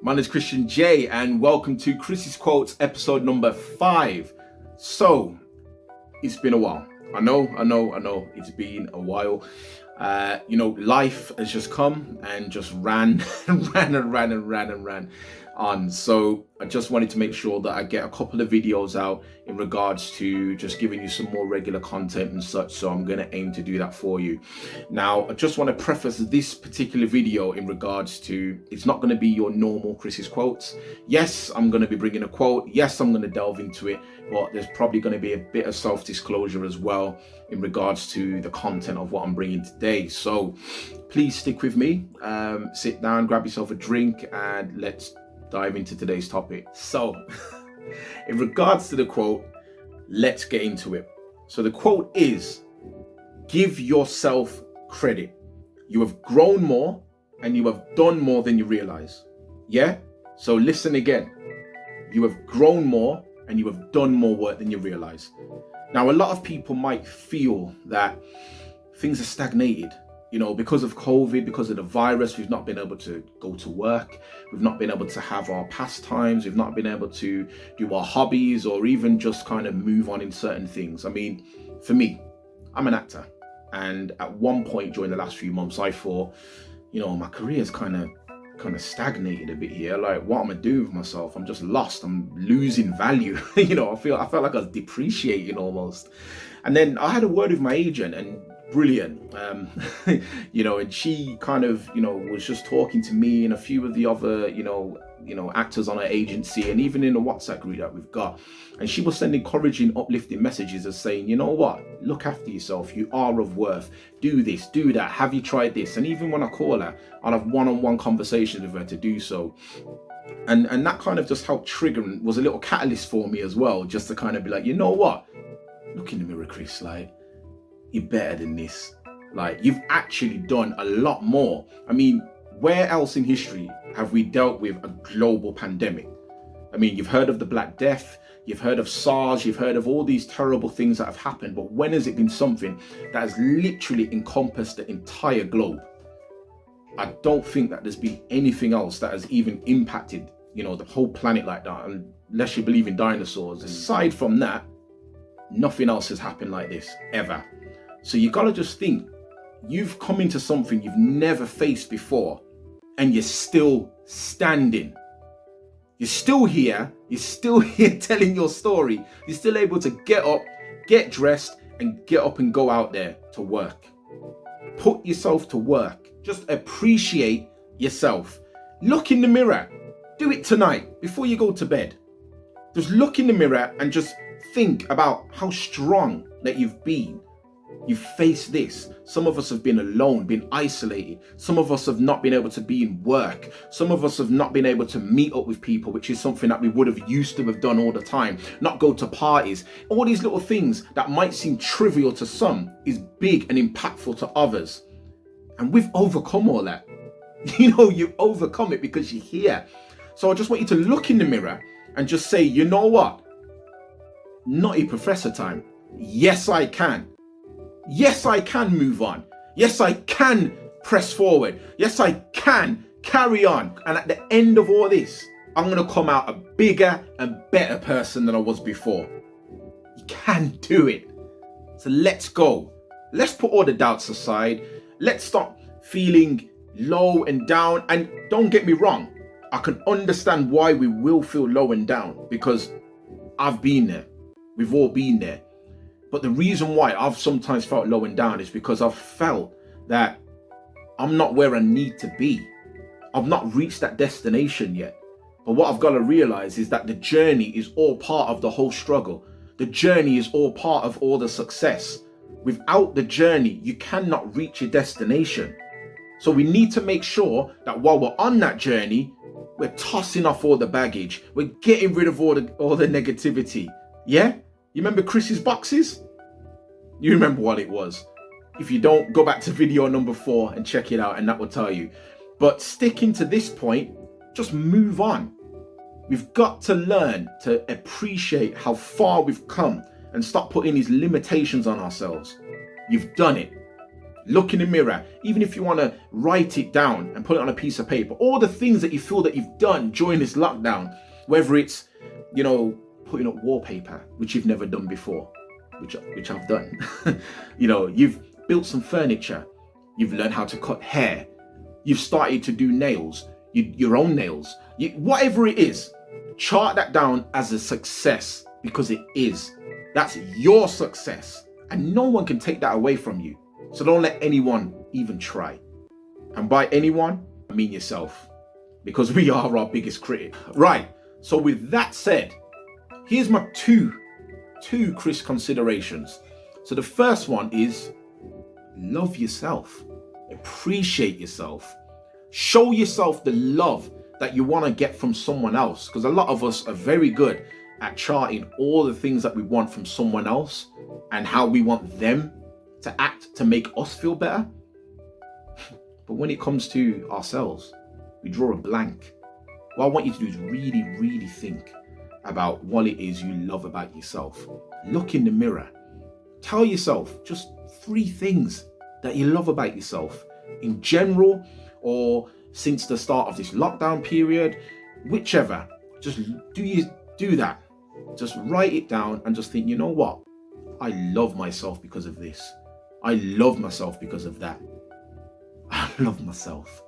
My name is Christian J, and welcome to Chris's Quotes, episode number 5. So, it's been a while. I know, it's been a while. Life has just come and just ran and ran on. So I just wanted to make sure that I get a couple of videos out in regards to just giving you some more regular content and such. So I'm going to aim to do that for you. Now, I just want to preface this particular video in regards to, it's not going to be your normal Chris's Quotes. Yes, I'm going to be bringing a quote. Yes, I'm going to delve into it, but there's probably going to be a bit of self-disclosure as well in regards to the content of what I'm bringing today. So please stick with me, sit down, grab yourself a drink, and let's dive into today's topic. So in regards to the quote, let's get into it. So the quote is, give yourself credit. You have grown more and you have done more than you realize. Yeah? So listen again. You have grown more and you have done more work than you realize. Now, a lot of people might feel that things are stagnated. Because of COVID, because of the virus, we've not been able to go to work. We've not been able to have our pastimes. We've not been able to do our hobbies or even just kind of move on in certain things. I mean, for me, I'm an actor. And at one point during the last few months, I thought, my career's kind of stagnated a bit here. Like, what am I doing with myself? I'm just lost. I'm losing value. I felt like I was depreciating almost. And then I had a word with my agent, and brilliant, and she kind of, was just talking to me and a few of the other, actors on her agency, and even in the WhatsApp group that we've got. And she was sending encouraging, uplifting messages as saying, you know what, look after yourself. You are of worth. Do this, do that. Have you tried this? And even when I call her, I'll have one-on-one conversations with her to do so. And that kind of just helped trigger and was a little catalyst for me as well, just to kind of be like, you know what, look in the mirror, Chris, like, you're better than this. Like, you've actually done a lot more. I mean, where else in history have we dealt with a global pandemic? I mean, you've heard of the Black Death, you've heard of SARS, you've heard of all these terrible things that have happened, but when has it been something that has literally encompassed the entire globe? I don't think that there's been anything else that has even impacted, the whole planet like that, unless you believe in dinosaurs. Aside from that, nothing else has happened like this, ever. So you gotta just think, you've come into something you've never faced before, and you're still standing. You're still here telling your story. You're still able to get up, get dressed, and get up and go out there to work. Put yourself to work. Just appreciate yourself. Look in the mirror. Do it tonight before you go to bed. Just look in the mirror and just think about how strong that you've been. You've faced this. Some of us have been alone, been isolated. Some of us have not been able to be in work. Some of us have not been able to meet up with people, which is something that we would have used to have done all the time. Not go to parties. All these little things that might seem trivial to some is big and impactful to others. And we've overcome all that. You've overcome it because you're here. So I just want you to look in the mirror and just say, you know what? Nutty Professor time. Yes, I can. Yes, I can move on. Yes, I can press forward. Yes, I can carry on. And at the end of all this, I'm going to come out a bigger and better person than I was before. You can do it. So let's go. Let's put all the doubts aside. Let's stop feeling low and down. And don't get me wrong, I can understand why we will feel low and down, because I've been there. We've all been there. But the reason why I've sometimes felt low and down is because I've felt that I'm not where I need to be. I've not reached that destination yet. But what I've got to realize is that the journey is all part of the whole struggle. The journey is all part of all the success. Without the journey, you cannot reach your destination. So we need to make sure that while we're on that journey, we're tossing off all the baggage. We're getting rid of all the negativity. Yeah? You remember Chris's boxes? You remember what it was. If you don't, go back to video number 4 and check it out, and that will tell you. But sticking to this point, just move on. We've got to learn to appreciate how far we've come and stop putting these limitations on ourselves. You've done it. Look in the mirror, even if you want to write it down and put it on a piece of paper. All the things that you feel that you've done during this lockdown, whether it's, putting up wallpaper, which you've never done before, which I've done. You've built some furniture, you've learned how to cut hair, you've started to do nails, your own nails, whatever it is, chart that down as a success, because it is. That's your success, and no one can take that away from you. So don't let anyone even try. And by anyone, I mean yourself, because we are our biggest critic. Right, so with that said, here's my two Chris considerations. So the first one is love yourself, appreciate yourself, show yourself the love that you want to get from someone else, because a lot of us are very good at charting all the things that we want from someone else and how we want them to act to make us feel better. But when it comes to ourselves, we draw a blank. What I want you to do is really, really think about what it is you love about yourself. Look in the mirror. Tell yourself just 3 things that you love about yourself in general, or since the start of this lockdown period, whichever. Just do that. Just write it down and just think, you know what? I love myself because of this. I love myself because of that. I love myself.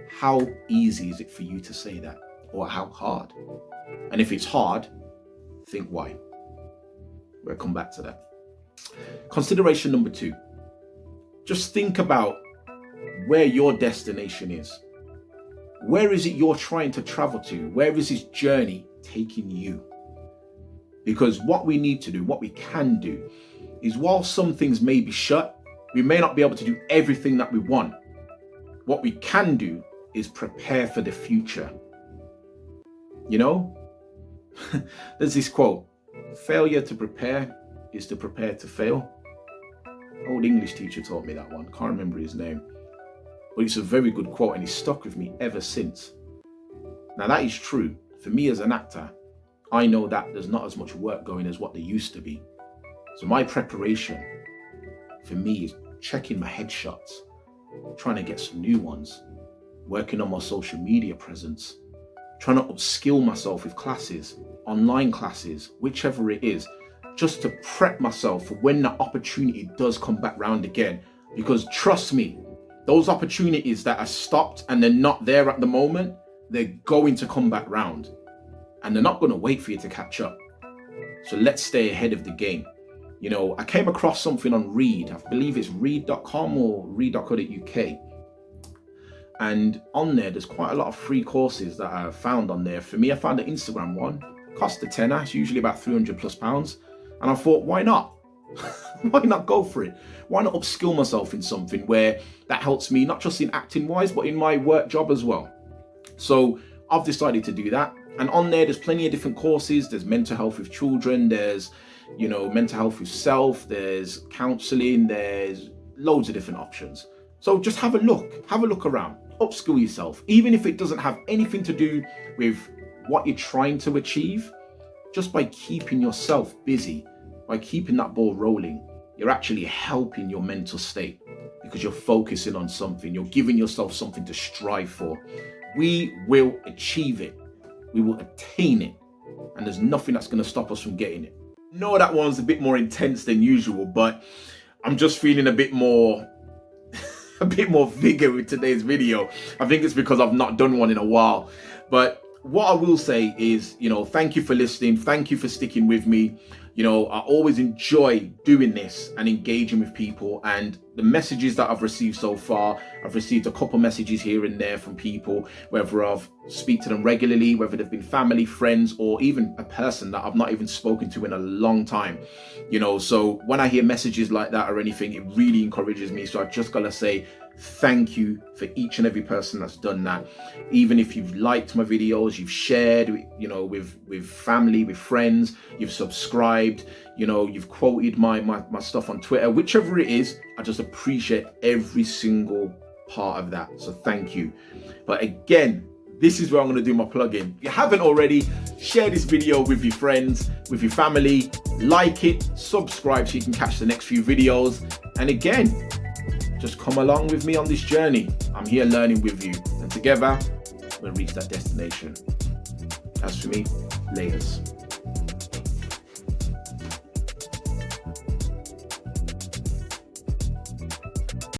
How easy is it for you to say that? Or how hard? And if it's hard, think why. We'll come back to that. Consideration number 2. Just think about where your destination is. Where is it you're trying to travel to? Where is this journey taking you? Because what we need to do, what we can do, is while some things may be shut, we may not be able to do everything that we want. What we can do is prepare for the future. There's this quote, failure to prepare is to prepare to fail. Old English teacher taught me that one. Can't remember his name. But it's a very good quote and it's stuck with me ever since. Now that is true. For me as an actor, I know that there's not as much work going as what there used to be. So my preparation for me is checking my headshots, trying to get some new ones, working on my social media presence, trying to upskill myself with classes, online classes, whichever it is, just to prep myself for when that opportunity does come back round again. Because trust me, those opportunities that are stopped and they're not there at the moment, they're going to come back round. And they're not going to wait for you to catch up. So let's stay ahead of the game. I came across something on Read. I believe it's read.com or read.co.uk. And on there's quite a lot of free courses that I found on there. For me, I found an Instagram one. Cost a tenner. It's usually about £300+. And I thought, why not? Why not go for it? Why not upskill myself in something where that helps me, not just in acting wise, but in my work job as well. So I've decided to do that. And on there's plenty of different courses. There's mental health with children. There's, mental health with self. There's counseling. There's loads of different options. So just have a look around, upskill yourself. Even if it doesn't have anything to do with what you're trying to achieve, just by keeping yourself busy, by keeping that ball rolling, you're actually helping your mental state because you're focusing on something. You're giving yourself something to strive for. We will achieve it. We will attain it. And there's nothing that's going to stop us from getting it. I know that one's a bit more intense than usual, but I'm just feeling a bit more vigor with today's video. I think it's because I've not done one in a while. But what I will say is, thank you for listening. Thank you for sticking with me. I always enjoy doing this and engaging with people, and the messages that I've received so far, I've received a couple messages here and there from people, whether I've speak to them regularly, whether they've been family, friends, or even a person that I've not even spoken to in a long time. So when I hear messages like that or anything, it really encourages me. So I've just got to say thank you for each and every person that's done that. Even if you've liked my videos, you've shared, with family, with friends, you've subscribed, you've quoted my stuff on Twitter, whichever it is, I just appreciate every single part of that. So thank you. But again, this is where I'm going to do my plug-in. If you haven't already, share this video with your friends, with your family, like it, subscribe so you can catch the next few videos. And again, Just come along with me on this journey. I'm here learning with you, and together we'll reach that destination. As for me, laters.